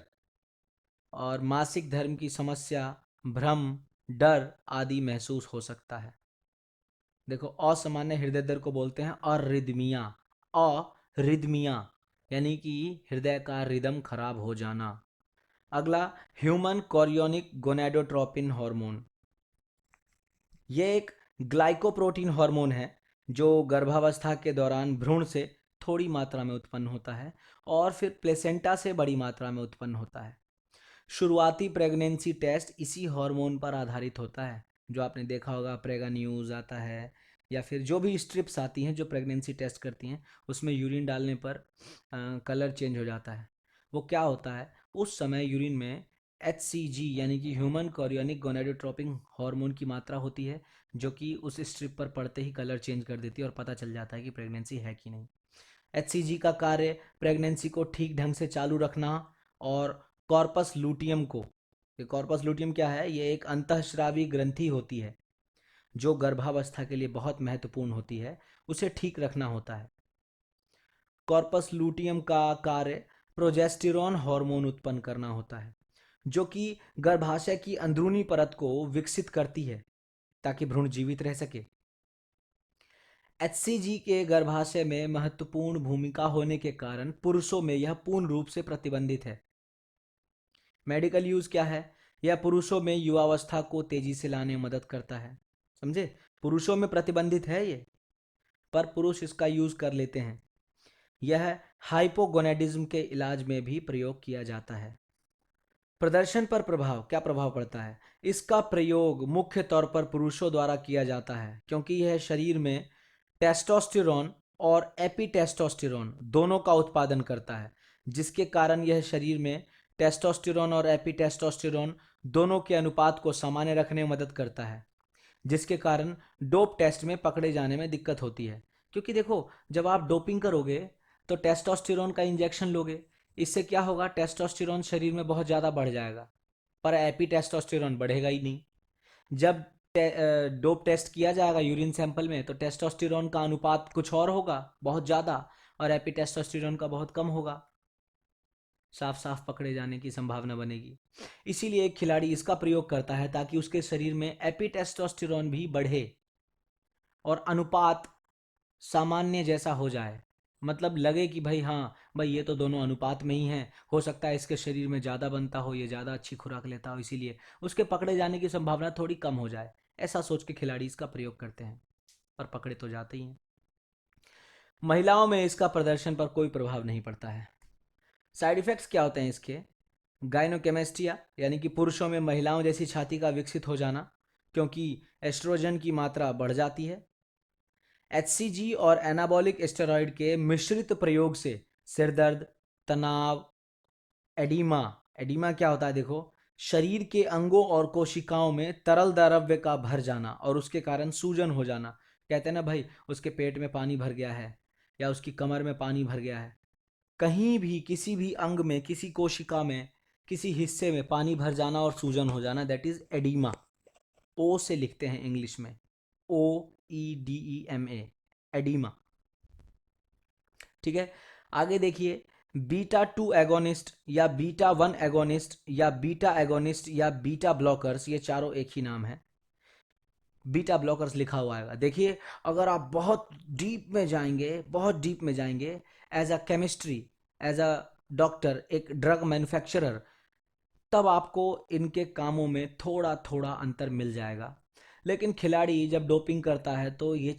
और मासिक धर्म की समस्या, भ्रम, डर आदि महसूस हो सकता है। देखो, असामान्य हृदय दर को बोलते हैं अरिदमिया। अरिदमिया यानी कि हृदय का रिदम खराब हो जाना। अगला, ह्यूमन कोरियोनिक गोनाडोट्रोपिन हार्मोन। यह एक ग्लाइकोप्रोटीन हार्मोन है जो गर्भावस्था के दौरान भ्रूण से थोड़ी मात्रा में उत्पन्न होता है और फिर प्लेसेंटा से बड़ी मात्रा में उत्पन्न होता है। शुरुआती प्रेगनेंसी टेस्ट इसी हार्मोन पर आधारित होता है। जो आपने देखा होगा, प्रेगा न्यूज़ आता है या फिर जो भी स्ट्रिप्स आती हैं जो प्रेगनेंसी टेस्ट करती हैं, उसमें यूरिन डालने पर कलर चेंज हो जाता है। वो क्या होता है, उस समय यूरिन में HCG यानी कि ह्यूमन कोरियोनिक गोनाडोट्रोपिन हार्मोन की मात्रा होती है, जो कि उस स्ट्रिप पर पड़ते ही कलर चेंज कर देती है और पता चल जाता है कि प्रेगनेंसी है कि नहीं। HCG का कार्य प्रेगनेंसी को ठीक ढंग से चालू रखना और कॉर्पस लूटियम को, ये कॉर्पस लूटियम क्या है, ये एक अंतःस्रावी ग्रंथि होती है जो गर्भावस्था के लिए बहुत महत्वपूर्ण होती है, उसे ठीक रखना होता है। कॉर्पस लूटियम का कार्य प्रोजेस्टेरॉन हार्मोन उत्पन्न करना होता है, जो कि गर्भाशय की अंदरूनी परत को विकसित करती है ताकि भ्रूण जीवित रह सके। HCG के गर्भाशय में महत्वपूर्ण भूमिका होने के कारण पुरुषों में यह पूर्ण रूप से प्रतिबंधित है। मेडिकल यूज क्या है, यह पुरुषों में युवावस्था को तेजी से लाने में मदद करता है। समझे, पुरुषों में प्रतिबंधित है ये, पर पुरुष इसका यूज कर लेते हैं। यह हाइपोगोनेडिज्म के इलाज में भी प्रयोग किया जाता है। प्रदर्शन पर प्रभाव, क्या प्रभाव पड़ता है, इसका प्रयोग मुख्य तौर पर पुरुषों द्वारा किया जाता है क्योंकि यह शरीर में टेस्टोस्टेरोन और एपिटेस्टोस्टेरोन दोनों का उत्पादन करता है, जिसके कारण यह शरीर में टेस्टोस्टेरोन और एपिटेस्टोस्टेरोन दोनों के अनुपात को सामान्य रखने में मदद करता है, जिसके कारण डोप टेस्ट में पकड़े जाने में दिक्कत होती है। क्योंकि देखो, जब आप डोपिंग करोगे तो टेस्टोस्टेरोन का इंजेक्शन लोगे, इससे क्या होगा, टेस्टोस्टेरोन शरीर में बहुत ज़्यादा बढ़ जाएगा, पर एपी टेस्टोस्टेरोन बढ़ेगा ही नहीं। जब डोप टेस्ट किया जाएगा यूरिन सैंपल में तो टेस्टोस्टेरोन का अनुपात कुछ और होगा, बहुत ज़्यादा, और एपी टेस्टोस्टेरोन का बहुत कम होगा, साफ साफ पकड़े जाने की संभावना बनेगी। इसीलिए एक खिलाड़ी इसका प्रयोग करता है ताकि उसके शरीर में एपी टेस्टोस्टेरोन भी बढ़े और अनुपात सामान्य जैसा हो जाए, मतलब लगे कि भाई हाँ भाई ये तो दोनों अनुपात में ही हैं, हो सकता है इसके शरीर में ज़्यादा बनता हो, ये ज़्यादा अच्छी खुराक लेता हो, इसीलिए उसके पकड़े जाने की संभावना थोड़ी कम हो जाए, ऐसा सोच के खिलाड़ी इसका प्रयोग करते हैं, पर पकड़े तो जाते ही हैं। महिलाओं में इसका प्रदर्शन पर कोई प्रभाव नहीं पड़ता है। साइड इफेक्ट्स क्या होते हैं इसके, गाइनोकेमेस्टिया यानी कि पुरुषों में महिलाओं जैसी छाती का विकसित हो जाना, क्योंकि एस्ट्रोजन की मात्रा बढ़ जाती है। HCG और एनाबॉलिक स्टेरॉयड के मिश्रित प्रयोग से सिर दर्द, तनाव, एडीमा, एडीमा क्या होता है देखो, शरीर के अंगों और कोशिकाओं में तरल द्रव्य का भर जाना और उसके कारण सूजन हो जाना। कहते हैं ना भाई, उसके पेट में पानी भर गया है या उसकी कमर में पानी भर गया है, कहीं भी किसी भी अंग में, किसी कोशिका में, किसी हिस्से में पानी भर जाना और सूजन हो जाना, दैट इज एडीमा। ओ से लिखते हैं इंग्लिश में, OEDEMA, एडीमा। ठीक है, आगे देखिए, बीटा 2 एगोनिस्ट या बीटा 1 एगोनिस्ट या बीटा एगोनिस्ट या बीटा ब्लॉकर्स, ये चारों एक ही नाम है। बीटा ब्लॉकर्स लिखा हुआ आएगा, देखिए अगर आप बहुत डीप में जाएंगे, बहुत डीप में जाएंगे, as a chemistry, as a doctor, एक ड्रग मैन्युफैक्चरर, तब आपको इनके कामों में थोड़ा थोड़ा अंतर मिल जाएगा। लेकिन खिलाड़ी जब डोपिंग करता है तो ये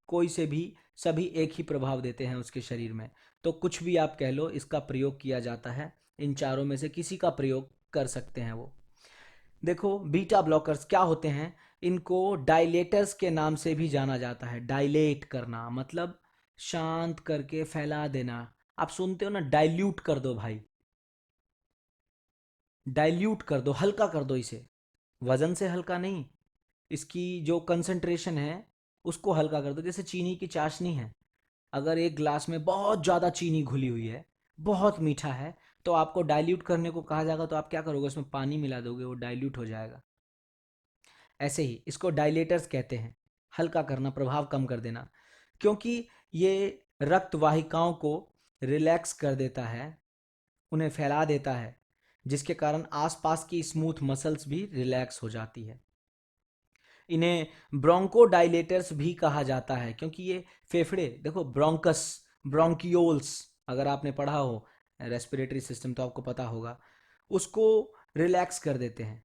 कोई से भी, सभी एक ही प्रभाव देते हैं उसके शरीर में, तो कुछ भी आप कह लो, इसका प्रयोग किया जाता है, इन चारों में से किसी का प्रयोग कर सकते हैं वो। देखो, बीटा ब्लॉकर्स क्या होते हैं, इनको डायलेटर्स के नाम से भी जाना जाता है। डायलेट करना मतलब शांत करके फैला देना, आप सुनते हो ना, डाइल्यूट कर दो भाई, डाइल्यूट कर दो, हल्का कर दो इसे, वजन से हल्का नहीं, इसकी जो कंसंट्रेशन है उसको हल्का कर दो। जैसे चीनी की चाशनी है, अगर एक ग्लास में बहुत ज़्यादा चीनी घुली हुई है, बहुत मीठा है, तो आपको डाइल्यूट करने को कहा जाएगा, तो आप क्या करोगे, उसमें पानी मिला दोगे, वो डाइल्यूट हो जाएगा। ऐसे ही इसको डायलेटर्स कहते हैं, हल्का करना, प्रभाव कम कर देना, क्योंकि ये रक्त वाहिकाओं को रिलैक्स कर देता है, उन्हें फैला देता है, जिसके कारण आसपास की स्मूथ मसल्स भी रिलैक्स हो जाती है। इन्हें ब्रोंकोडाइलेटर्स भी कहा जाता है क्योंकि ये फेफड़े, देखो ब्रोंकस, ब्रोंकियोल्स, अगर आपने पढ़ा हो रेस्पिरेटरी सिस्टम तो आपको पता होगा, उसको रिलैक्स कर देते हैं।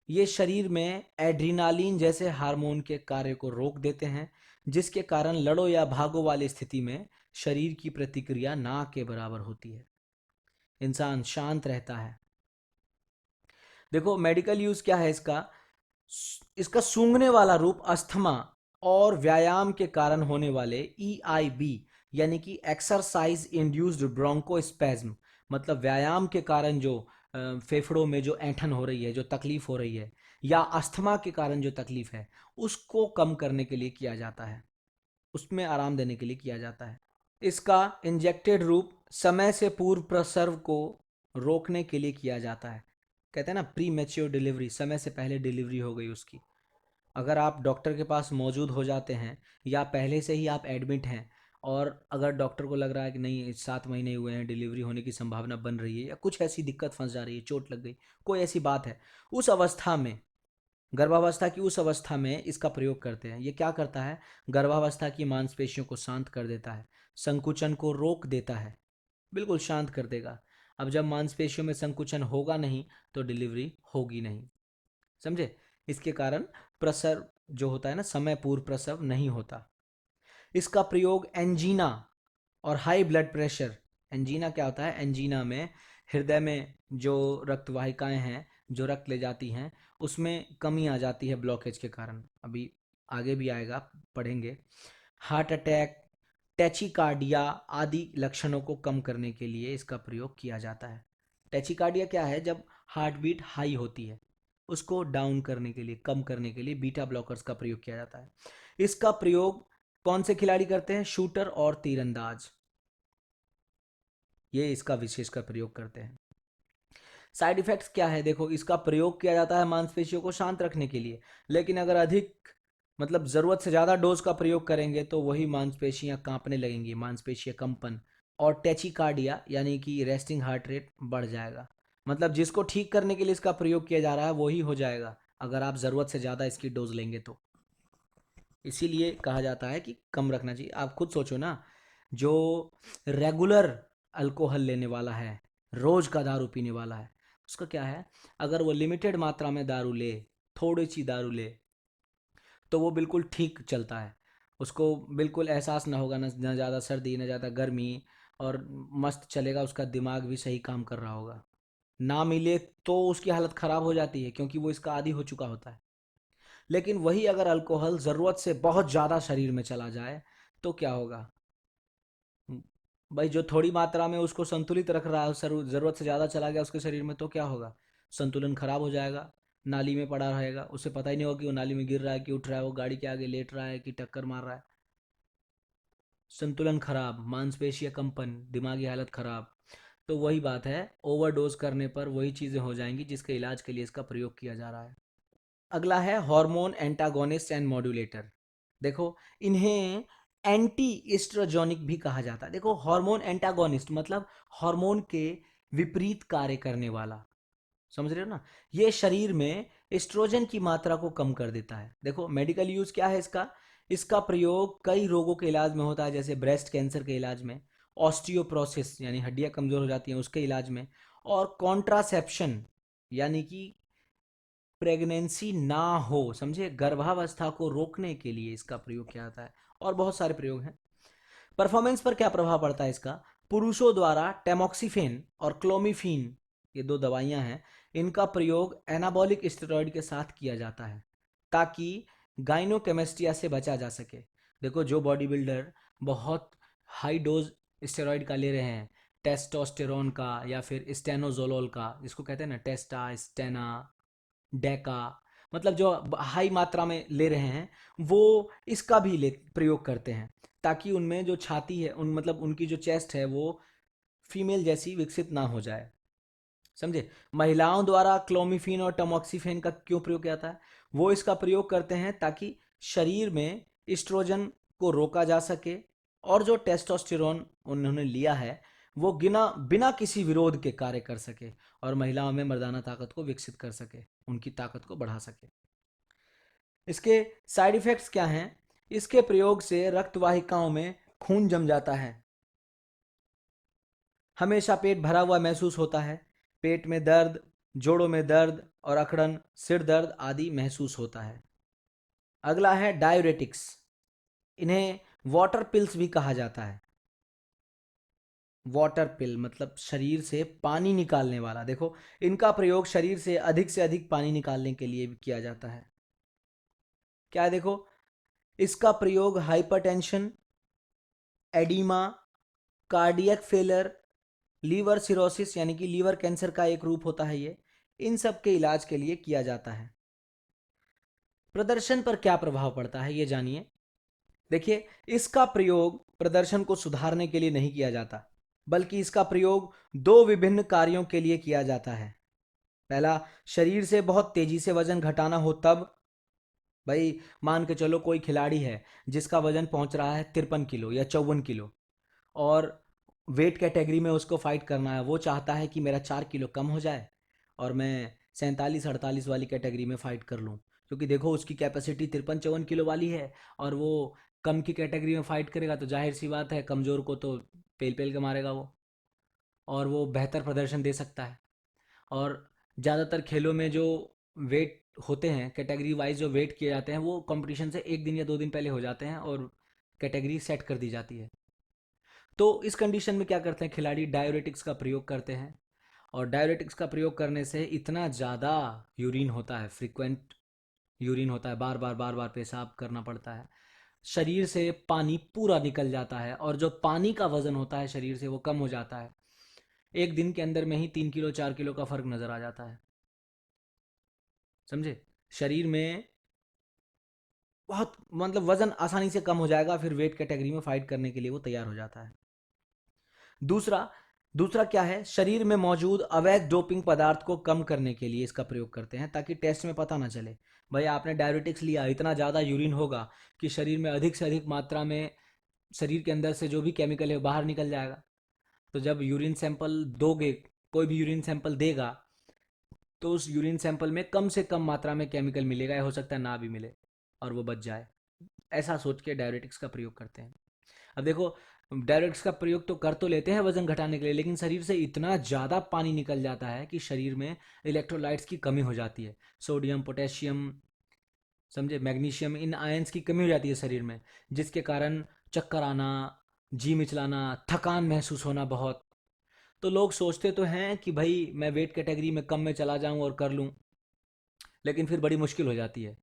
ये शरीर में एड्रीनालीन जैसे हार्मोन के कार्य को रोक देते हैं, जिसके कारण लड़ो या भागो वाली स्थिति में शरीर की प्रतिक्रिया ना के बराबर होती है, इंसान शांत रहता है। देखो मेडिकल यूज क्या है इसका, इसका सूंघने वाला रूप अस्थमा और व्यायाम के कारण होने वाले EIB यानी कि एक्सरसाइज इंड्यूस्ड ब्रोंकोस्पेज्म, मतलब व्यायाम के कारण जो फेफड़ों में जो ऐंठन हो रही है, जो तकलीफ हो रही है, या अस्थमा के कारण जो तकलीफ है, उसको कम करने के लिए किया जाता है, उसमें आराम देने के लिए किया जाता है। इसका इंजेक्टेड रूप समय से पूर्व प्रसव को रोकने के लिए किया जाता है। कहते हैं ना प्री मैच्योर डिलीवरी, समय से पहले डिलीवरी हो गई उसकी, अगर आप डॉक्टर के पास मौजूद हो जाते हैं या पहले से ही आप एडमिट हैं और अगर डॉक्टर को लग रहा है कि नहीं 7 महीने हुए हैं, डिलीवरी होने की संभावना बन रही है, या कुछ ऐसी दिक्कत फंस जा रही है, चोट लग गई, कोई ऐसी बात है, उस अवस्था में, गर्भावस्था की उस अवस्था में इसका प्रयोग करते हैं। ये क्या करता है, गर्भावस्था की मांसपेशियों को शांत कर देता है, संकुचन को रोक देता है, बिल्कुल शांत कर देगा। अब जब मांसपेशियों में संकुचन होगा नहीं तो डिलीवरी होगी नहीं, समझे। इसके कारण प्रसव जो होता है ना, समय पूर्व प्रसव नहीं होता। इसका प्रयोग एंजीना और हाई ब्लड प्रेशर, एंजीना क्या होता है, एंजीना में हृदय में जो रक्त वाहिकाएं हैं जो रक्त ले जाती हैं उसमें कमी आ जाती है ब्लॉकेज के कारण, अभी आगे भी आएगा पढ़ेंगे। हार्ट अटैक, टैचिकार्डिया आदि लक्षणों को कम करने के लिए इसका प्रयोग किया जाता है। टैचिकार्डिया क्या है, जब हार्ट बीट हाई होती है, उसको डाउन करने के लिए, कम करने के लिए बीटा ब्लॉकर्स का प्रयोग किया जाता है। इसका प्रयोग कौन से खिलाड़ी करते हैं, शूटर और तीरंदाज, ये इसका विशेष का प्रयोग करते हैं। साइड इफेक्ट्स क्या है, देखो इसका प्रयोग किया जाता है मांसपेशियों को शांत रखने के लिए, लेकिन अगर अधिक मतलब ज़रूरत से ज़्यादा डोज का प्रयोग करेंगे तो वही मांसपेशियां कांपने लगेंगी, मांसपेशियां कंपन, और टैचिकार्डिया यानी कि रेस्टिंग हार्ट रेट बढ़ जाएगा। मतलब जिसको ठीक करने के लिए इसका प्रयोग किया जा रहा है वही हो जाएगा अगर आप ज़रूरत से ज़्यादा इसकी डोज लेंगे तो। इसीलिए कहा जाता है कि कम रखना चाहिए। आप खुद सोचो ना, जो रेगुलर अल्कोहल लेने वाला है, रोज का दारू पीने वाला है, उसका क्या है, अगर वो लिमिटेड मात्रा में दारू ले, थोड़ी सी दारू ले, तो वो बिल्कुल ठीक चलता है, उसको बिल्कुल एहसास ना होगा, ना ज़्यादा सर्दी ना ज़्यादा गर्मी, और मस्त चलेगा, उसका दिमाग भी सही काम कर रहा होगा। ना मिले तो उसकी हालत ख़राब हो जाती है क्योंकि वो इसका आदी हो चुका होता है। लेकिन वही अगर अल्कोहल ज़रूरत से बहुत ज़्यादा शरीर में चला जाए तो क्या होगा, भाई जो थोड़ी मात्रा में उसको संतुलित रख रहा है, ज़रूरत से ज़्यादा चला गया उसके शरीर में तो क्या होगा, संतुलन खराब हो जाएगा, नाली में पड़ा रहेगा, उसे पता ही नहीं होगा कि वो नाली में गिर रहा है कि उठ रहा है, वो गाड़ी के आगे लेट रहा है कि टक्कर मार रहा है। संतुलन खराब, मांसपेशियां कंपन, दिमागी हालत खराब। तो वही बात है, ओवरडोज करने पर वही चीज़ें हो जाएंगी जिसके इलाज के लिए इसका प्रयोग किया जा रहा है। अगला है हार्मोन एंटागोनिस्ट एंड मॉड्यूलेटर। देखो इन्हें एंटी एस्ट्रोजेनिक भी कहा जाता है। देखो हार्मोन एंटागोनिस्ट मतलब हार्मोन के विपरीत कार्य करने वाला, समझ रहे हो ना, ये शरीर में एस्ट्रोजन की मात्रा को कम कर देता है। देखो मेडिकल यूज क्या है इसका, इसका प्रयोग कई रोगों के इलाज में होता है, जैसे ब्रेस्ट कैंसर के इलाज में, ऑस्टियोप्रोसिस यानी हड्डियां कमजोर हो जाती हैं उसके इलाज में, और कॉन्ट्रासेप्शन यानी कि प्रेगनेंसी ना हो, समझे, गर्भावस्था को रोकने के लिए इसका प्रयोग किया जाता है, और बहुत सारे प्रयोग हैं। परफॉर्मेंस पर क्या प्रभाव पड़ता है इसका, पुरुषों द्वारा टेमोक्सिफेन और क्लोमिफीन, ये दो दवाइयां हैं, इनका प्रयोग एनाबॉलिक स्टेरॉयड के साथ किया जाता है ताकि गाइनोकेमेस्टिया से बचा जा सके। देखो जो बॉडी बिल्डर बहुत हाई डोज स्टेरॉयड का ले रहे हैं, टेस्टोस्टेरोन का या फिर स्टेनोजोलोल का, जिसको कहते हैं ना टेस्टा स्टेना डेका, मतलब जो हाई मात्रा में ले रहे हैं, वो इसका भी ले प्रयोग करते हैं ताकि उनमें जो छाती है, उन मतलब उनकी जो चेस्ट है वो फीमेल जैसी विकसित ना हो जाए, समझे। महिलाओं द्वारा क्लोमिफिन और टमोक्सिफेन का क्यों प्रयोग किया जाता है, वो इसका प्रयोग करते हैं ताकि शरीर में इस्ट्रोजन को रोका जा सके, और जो टेस्टोस्टेरोन उन्होंने लिया है वो गिना बिना किसी विरोध के कार्य कर सके और महिलाओं में मर्दाना ताकत को विकसित कर सके, उनकी ताकत को बढ़ा सके। इसके साइड इफेक्ट्स क्या हैं, इसके प्रयोग से रक्त वाहिकाओं में खून जम जाता है, हमेशा पेट भरा हुआ महसूस होता है, पेट में दर्द, जोड़ों में दर्द, और अकड़न, सिर दर्द आदि महसूस होता है। अगला है डायूरेटिक्स। इन्हें वाटर पिल्स भी कहा जाता है। वाटर पिल मतलब शरीर से पानी निकालने वाला। देखो, इनका प्रयोग शरीर से अधिक पानी निकालने के लिए भी किया जाता है। क्या है? देखो, इसका प्रयोग hypertension, oedema, cardiac failure, liver cirrhosis यानी कि लीवर कैंसर का एक रूप होता है ये, इन सब के इलाज के लिए किया जाता है। प्रदर्शन पर क्या प्रभाव पड़ता है ये जानिए। देखिए, इसका प्रयोग प्रदर्शन को सुधारने के लिए नहीं किया जाता, बल्कि इसका प्रयोग दो विभिन्न कार्यों के लिए किया जाता है। पहला, शरीर से बहुत तेजी से वजन घटाना हो तब। भाई मान के चलो कोई खिलाड़ी है जिसका वजन पहुंच रहा है 53 किलो या 54 किलो, और वेट कैटेगरी में उसको फाइट करना है। वो चाहता है कि मेरा 4 किलो कम हो जाए और मैं 47-48 वाली कैटेगरी में फाइट कर लूँ, क्योंकि देखो उसकी कैपेसिटी 53-54 किलो वाली है, और वो कम की कैटेगरी में फाइट करेगा तो जाहिर सी बात है कमज़ोर को तो पेल पेल के मारेगा वो, और वो बेहतर प्रदर्शन दे सकता है। और ज़्यादातर खेलों में जो वेट होते हैं, कैटेगरी वाइज जो वेट किए जाते हैं, वो कंपटीशन से एक दिन या 2 दिन पहले हो जाते हैं और कैटेगरी सेट कर दी जाती है। तो इस कंडीशन में क्या करते हैं खिलाड़ी? डायूरेटिक्स का प्रयोग करते हैं। और डायूरेटिक्स का प्रयोग करने से इतना ज़्यादा यूरिन होता है, फ्रिक्वेंट यूरिन होता है, बार बार पेशाब करना पड़ता है, शरीर से पानी पूरा निकल जाता है, और जो पानी का वजन होता है शरीर से वो कम हो जाता है। एक दिन के अंदर में ही 3 किलो 4 किलो का फर्क नज़र आ जाता है। समझे? शरीर में बहुत मतलब वजन आसानी से कम हो जाएगा, फिर वेट कैटेगरी में फाइट करने के लिए वो तैयार हो जाता है। दूसरा दूसरा क्या है? शरीर में मौजूद अवैध डोपिंग पदार्थ को कम करने के लिए इसका प्रयोग करते हैं, ताकि टेस्ट में पता ना चले। भाई आपने डायबिटिक्स लिया, इतना ज़्यादा यूरिन होगा कि शरीर में अधिक से अधिक मात्रा में शरीर के अंदर से जो भी केमिकल है वो बाहर निकल जाएगा। तो जब यूरिन सैंपल दोगे, कोई भी यूरिन सैंपल देगा, तो उस यूरिन सैंपल में कम से कम मात्रा में केमिकल मिलेगा, या हो सकता है ना भी मिले और वो बच जाए। ऐसा सोच के डायरेटिक्स का प्रयोग करते हैं। अब देखो, डायरेटिक्स का प्रयोग तो कर तो लेते हैं वजन घटाने के लिए, लेकिन शरीर से इतना ज़्यादा पानी निकल जाता है कि शरीर में इलेक्ट्रोलाइट्स की कमी हो जाती है। सोडियम, पोटेशियम, समझे, मैग्नीशियम, इन आयंस की कमी हो जाती है शरीर में, जिसके कारण चक्कर आना, जी मिचलाना, थकान महसूस होना बहुत। तो लोग सोचते तो हैं कि भाई मैं वेट कैटेगरी में कम में चला जाऊं और कर लूं, लेकिन फिर बड़ी मुश्किल हो जाती है।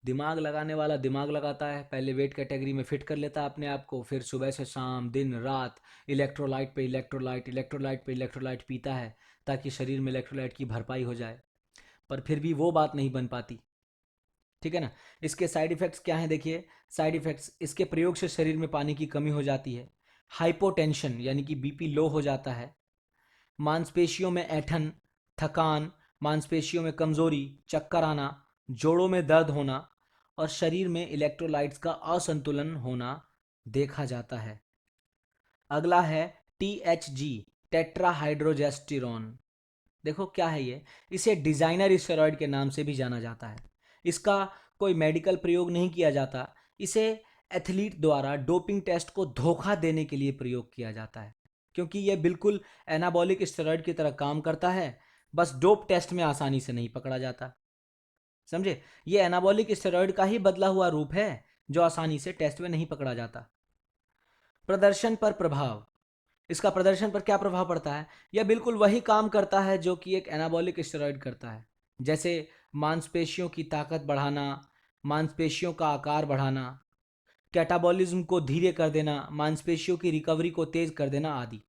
दिमाग लगाने वाला दिमाग लगाता है, पहले वेट कैटेगरी में फिट कर लेता है अपने आप को, फिर सुबह से शाम दिन रात इलेक्ट्रोलाइट पे इलेक्ट्रोलाइट, इलेक्ट्रोलाइट पे इलेक्ट्रोलाइट पीता है, ताकि शरीर में इलेक्ट्रोलाइट की भरपाई हो जाए। पर फिर भी वो बात नहीं बन पाती। ठीक है ना? इसके साइड इफ़ेक्ट्स क्या हैं? देखिए, साइड इफ़ेक्ट्स, इसके प्रयोग से शरीर में पानी की कमी हो जाती है, हाइपोटेंशन यानी कि बीपी लो हो जाता है, मांसपेशियों में ऐंठन, थकान, मांसपेशियों में कमजोरी, चक्कर आना, जोड़ों में दर्द होना, और शरीर में इलेक्ट्रोलाइट्स का असंतुलन होना देखा जाता है। अगला है THG, टेट्राहाइड्रोजेस्टिरोन। देखो क्या है ये? इसे डिजाइनर स्टेरॉयड के नाम से भी जाना जाता है। इसका कोई मेडिकल प्रयोग नहीं किया जाता, इसे एथलीट द्वारा डोपिंग टेस्ट को धोखा देने के लिए प्रयोग किया जाता है, क्योंकि यह बिल्कुल एनाबॉलिक स्टेरॉयड की तरह काम करता है, बस डोप टेस्ट में आसानी से नहीं पकड़ा जाता। समझे? ये एनाबॉलिक स्टेरॉयड का ही बदला हुआ रूप है, जो आसानी से टेस्ट में नहीं पकड़ा जाता। प्रदर्शन पर प्रभाव। इसका प्रदर्शन पर क्या प्रभाव पड़ता है? यह बिल्कुल वही काम करता है जो कि एक एनाबॉलिक स्टेरॉयड करता है, जैसे मांसपेशियों की ताकत बढ़ाना, मांसपेशियों का आकार बढ़ाना, कैटाबॉलिज्म को धीरे कर देना, मांसपेशियों की रिकवरी को तेज कर देना आदि।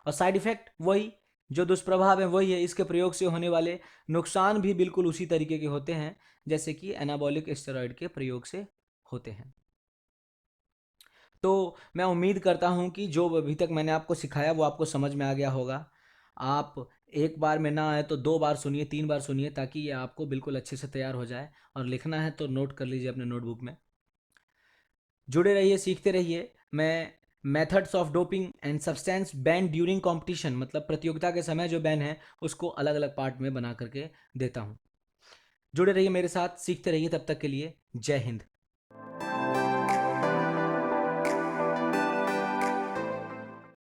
और साइड इफेक्ट वही, जो दुष्प्रभाव है वही है। इसके प्रयोग से होने वाले नुकसान भी बिल्कुल उसी तरीके के होते हैं जैसे कि एनाबॉलिक स्टेरॉयड के प्रयोग से होते हैं। तो मैं उम्मीद करता हूँ कि जो अभी तक मैंने आपको सिखाया वो आपको समझ में आ गया होगा। आप एक बार में ना आए तो 2 बार सुनिए, 3 बार सुनिए, ताकि ये आपको बिल्कुल अच्छे से तैयार हो जाए। और लिखना है तो नोट कर लीजिए अपने नोटबुक में। जुड़े रहिए, सीखते रहिए। मैं methods of doping and substance ban during competition, मतलब प्रतियोगिता के समय जो बैन है उसको अलग अलग पार्ट में बना करके देता हूँ। जुड़े रहिए मेरे साथ, सीखते रहिए। तब तक के लिए जय हिंद।